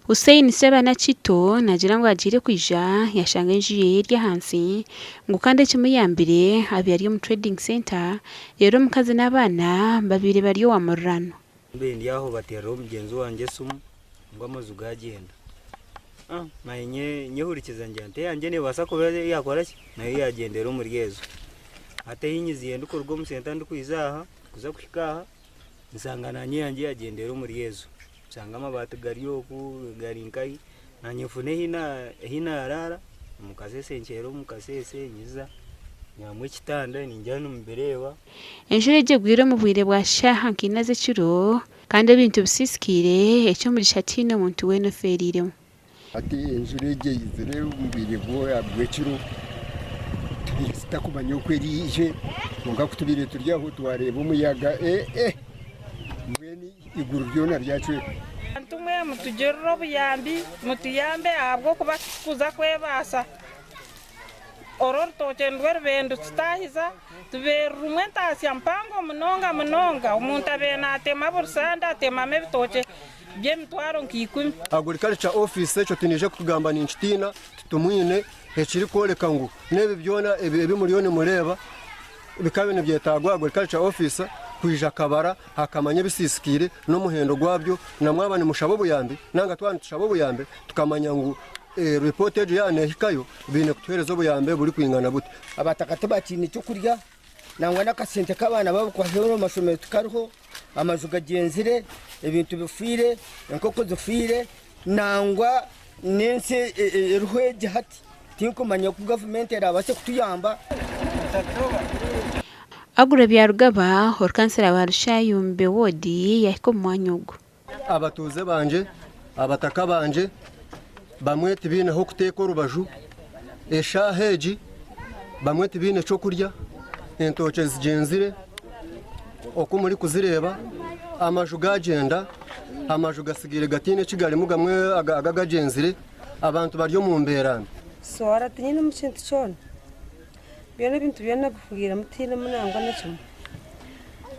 Hussein Sebana Chito nagira ngo agire kwija yashanga injiye hirya hansi ngo kandi kimuyambire abiyari mu trading center rero mukazi n'abana babiri bari wa murano mbendi yaho batera umugenzi wanje sumu ngo amazu gagenda nyehurikiza njyante yanje ne basa ko yakora ki nayo yagendera mu ryezo ate yinyiziye ndukorwa mu center ndukwizaha kuza kwikaha nsangana nyanje yagendera mu ryezo sanga mabati gariyo ku garinkai nanyefune hina arara mukasese nchero mukasese nyiza nyamwe kitanda ninjana mberewa enjure je gwire mu bwire bwa shaha nkinaze ciro kandi ibintu bisiskire ecyo muri shatino muntu weno ferire ati enjure je izere mu bwire bwo abweciro tubisitakumanya kweri ije ngo kutubire turyaho twareba umuyaga mweni iguru ryona ryacu antumwe mutujero buyambi mutuyambe abwo kuba kuza kwebasa oror toche ndwer bendo stahiza tuberumwe tasya mpango munonga umuntu abena tema bursanda tema mebitoche bye mtwaro nkikumi agriculture office cyo tinije kugamba ni nchitina tutumwine hekiri koleka ngo nebe byona ebi miliyoni mureba bikabe nebyetagwa agriculture office kwija kabara hakamanya bisisikire no muhendo gwabyo namwabane mushabo buyambi nanga twana tushabo buyambe tukamanya ngo reportage yane hikayo bine kutuherezo buyambe buri kwingana bute abatakate bakini cyo kurya nangwa nakasente kabana babo kwa hero mashomero tukariho amazu gagenzire ibintu bifire enkoko zifire nangwa nense ruhweje hati tinkumanya ku government yarabase kutuyamba agure bya rugaba horkansera barashayumbe wodi yako mwanyugo abatuze banje abataka banje bamwe tibine ho kuteka rubaju eshaheji bamwe tibine cyo kurya entoche zigenzire oku muri kuzireba amaju gagenda amaju gasigire gatine kigari mugamwe agagagenzire abantu baryo mu mberano so aratinye mu kintu cyone byone bintu byona gufugira mutine munangwa nakimo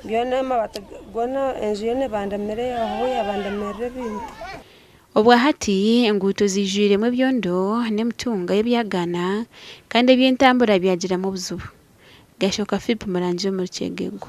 byone mabata gona enjene bandamere aho yabandamere bintu obwa hati enguto zijire mu byondo nemutunga yebyagana kandi byentambura byagira mu buzubu gashoka Philip Maranje mu Kigego.